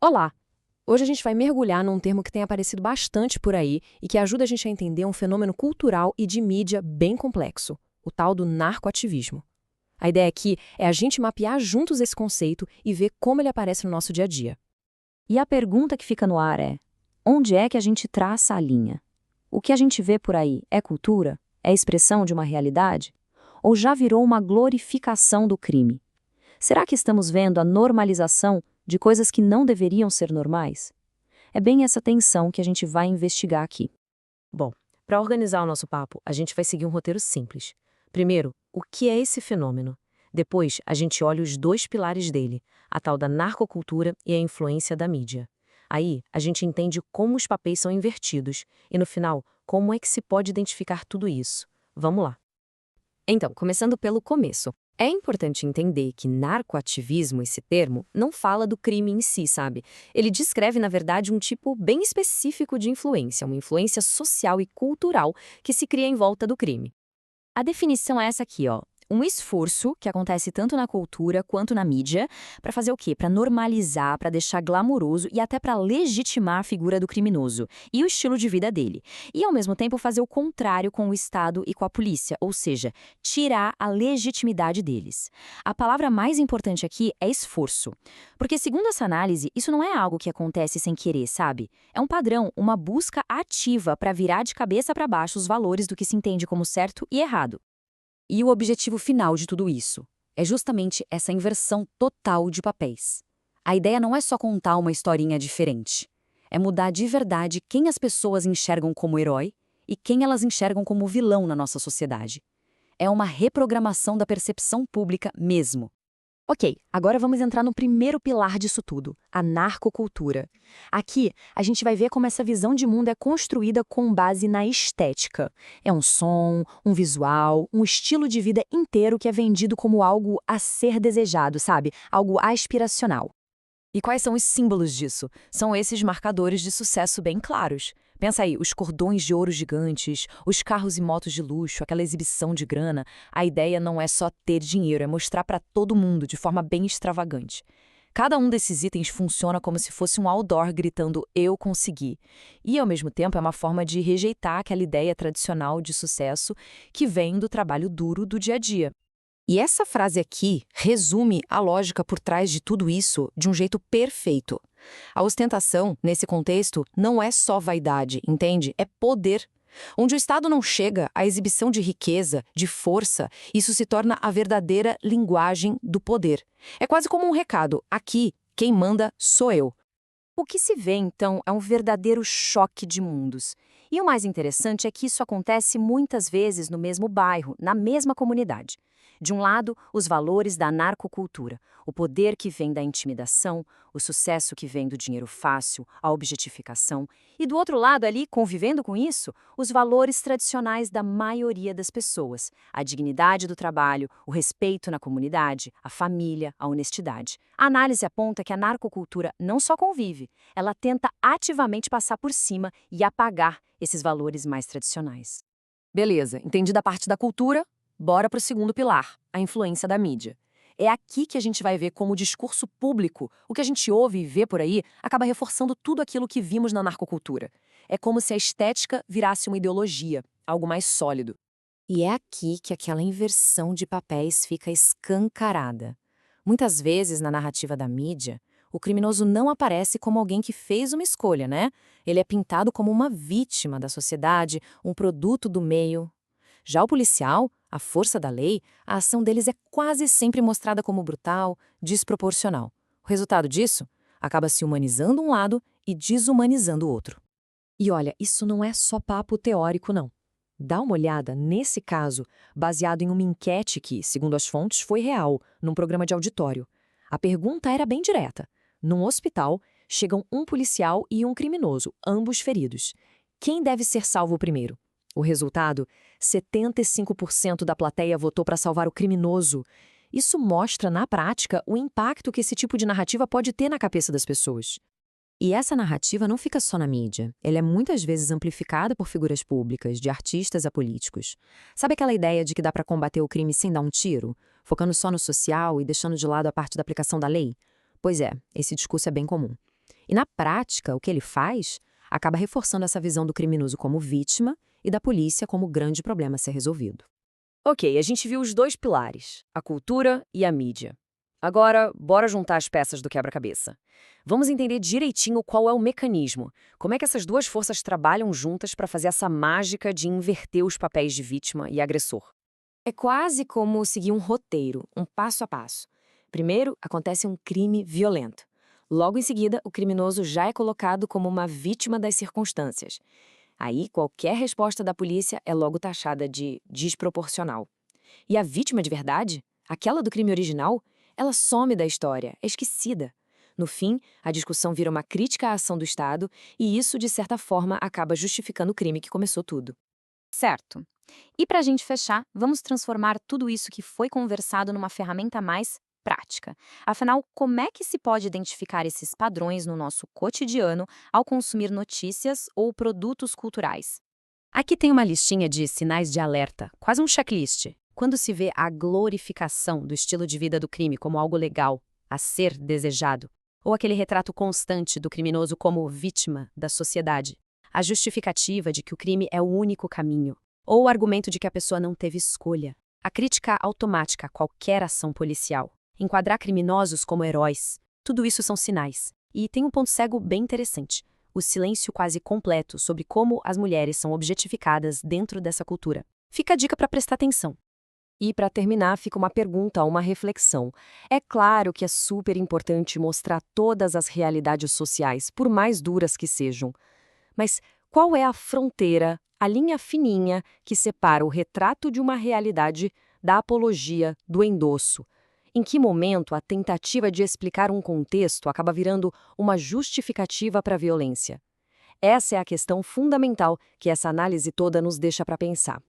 Olá! Hoje a gente vai mergulhar num termo que tem aparecido bastante por aí e que ajuda a gente a entender um fenômeno cultural e de mídia bem complexo, o tal do narcoativismo. A ideia aqui é a gente mapear juntos esse conceito e ver como ele aparece no nosso dia a dia. E a pergunta que fica no ar é: onde é que a gente traça a linha? O que a gente vê por aí é cultura? É expressão de uma realidade? Ou já virou uma glorificação do crime? Será que estamos vendo a normalização de coisas que não deveriam ser normais? É bem essa tensão que a gente vai investigar aqui. Bom, para organizar o nosso papo, a gente vai seguir um roteiro simples. Primeiro, o que é esse fenômeno? Depois, a gente olha os dois pilares dele, a tal da narcocultura e a influência da mídia. Aí, a gente entende como os papéis são invertidos e, no final, como é que se pode identificar tudo isso. Vamos lá. Então, começando pelo começo. É importante entender que narcoativismo, esse termo, não fala do crime em si, sabe? Ele descreve, na verdade, um tipo bem específico de influência, uma influência social e cultural que se cria em volta do crime. A definição é essa aqui, ó. Um esforço que acontece tanto na cultura quanto na mídia para fazer o quê? Para normalizar, para deixar glamouroso e até para legitimar a figura do criminoso e o estilo de vida dele. E, ao mesmo tempo, fazer o contrário com o Estado e com a polícia, ou seja, tirar a legitimidade deles. A palavra mais importante aqui é esforço. Porque, segundo essa análise, isso não é algo que acontece sem querer, sabe? É um padrão, uma busca ativa para virar de cabeça para baixo os valores do que se entende como certo e errado. E o objetivo final de tudo isso é justamente essa inversão total de papéis. A ideia não é só contar uma historinha diferente. É mudar de verdade quem as pessoas enxergam como herói e quem elas enxergam como vilão na nossa sociedade. É uma reprogramação da percepção pública mesmo. Ok, agora vamos entrar no primeiro pilar disso tudo, a narcocultura. Aqui, a gente vai ver como essa visão de mundo é construída com base na estética. É um som, um visual, um estilo de vida inteiro que é vendido como algo a ser desejado, sabe? Algo aspiracional. E quais são os símbolos disso? São esses marcadores de sucesso bem claros. Pensa aí, os cordões de ouro gigantes, os carros e motos de luxo, aquela exibição de grana. A ideia não é só ter dinheiro, é mostrar para todo mundo de forma bem extravagante. Cada um desses itens funciona como se fosse um outdoor gritando "eu consegui". E, ao mesmo tempo, é uma forma de rejeitar aquela ideia tradicional de sucesso que vem do trabalho duro do dia a dia. E essa frase aqui resume a lógica por trás de tudo isso de um jeito perfeito. A ostentação, nesse contexto, não é só vaidade, entende? É poder. Onde o Estado não chega, a exibição de riqueza, de força, isso se torna a verdadeira linguagem do poder. É quase como um recado: aqui, quem manda sou eu. O que se vê, então, é um verdadeiro choque de mundos. E o mais interessante é que isso acontece muitas vezes no mesmo bairro, na mesma comunidade. De um lado, os valores da narcocultura, o poder que vem da intimidação, o sucesso que vem do dinheiro fácil, a objetificação. E do outro lado, ali, convivendo com isso, os valores tradicionais da maioria das pessoas, a dignidade do trabalho, o respeito na comunidade, a família, a honestidade. A análise aponta que a narcocultura não só convive, ela tenta ativamente passar por cima e apagar esses valores mais tradicionais. Beleza, entendida a parte da cultura? Bora para o segundo pilar, a influência da mídia. É aqui que a gente vai ver como o discurso público, o que a gente ouve e vê por aí, acaba reforçando tudo aquilo que vimos na narcocultura. É como se a estética virasse uma ideologia, algo mais sólido. E é aqui que aquela inversão de papéis fica escancarada. Muitas vezes, na narrativa da mídia, o criminoso não aparece como alguém que fez uma escolha, né? Ele é pintado como uma vítima da sociedade, um produto do meio. Já o policial, a força da lei, a ação deles é quase sempre mostrada como brutal, desproporcional. O resultado disso? Acaba se humanizando um lado e desumanizando o outro. E olha, isso não é só papo teórico, não. Dá uma olhada nesse caso, baseado em uma enquete que, segundo as fontes, foi real, num programa de auditório. A pergunta era bem direta. Num hospital, chegam um policial e um criminoso, ambos feridos. Quem deve ser salvo primeiro? O resultado? 75% da plateia votou para salvar o criminoso. Isso mostra, na prática, o impacto que esse tipo de narrativa pode ter na cabeça das pessoas. E essa narrativa não fica só na mídia. Ela é muitas vezes amplificada por figuras públicas, de artistas a políticos. Sabe aquela ideia de que dá para combater o crime sem dar um tiro? Focando só no social e deixando de lado a parte da aplicação da lei? Pois é, esse discurso é bem comum. E na prática, o que ele faz acaba reforçando essa visão do criminoso como vítima e da polícia como grande problema a ser resolvido. Ok, a gente viu os dois pilares, a cultura e a mídia. Agora, bora juntar as peças do quebra-cabeça. Vamos entender direitinho qual é o mecanismo, como é que essas duas forças trabalham juntas para fazer essa mágica de inverter os papéis de vítima e agressor. É quase como seguir um roteiro, um passo a passo. Primeiro, acontece um crime violento. Logo em seguida, o criminoso já é colocado como uma vítima das circunstâncias. Aí, qualquer resposta da polícia é logo taxada de desproporcional. E a vítima de verdade, aquela do crime original, ela some da história, é esquecida. No fim, a discussão vira uma crítica à ação do Estado e isso, de certa forma, acaba justificando o crime que começou tudo. Certo. E para a gente fechar, vamos transformar tudo isso que foi conversado numa ferramenta mais prática. Afinal, como é que se pode identificar esses padrões no nosso cotidiano ao consumir notícias ou produtos culturais? Aqui tem uma listinha de sinais de alerta, quase um checklist. Quando se vê a glorificação do estilo de vida do crime como algo legal, a ser desejado, ou aquele retrato constante do criminoso como vítima da sociedade, a justificativa de que o crime é o único caminho, ou o argumento de que a pessoa não teve escolha, a crítica automática a qualquer ação policial, enquadrar criminosos como heróis, tudo isso são sinais. E tem um ponto cego bem interessante, o silêncio quase completo sobre como as mulheres são objetificadas dentro dessa cultura. Fica a dica para prestar atenção. E para terminar, fica uma pergunta, uma reflexão. É claro que é super importante mostrar todas as realidades sociais, por mais duras que sejam. Mas qual é a fronteira, a linha fininha que separa o retrato de uma realidade da apologia, do endosso? Em que momento a tentativa de explicar um contexto acaba virando uma justificativa para a violência? Essa é a questão fundamental que essa análise toda nos deixa para pensar.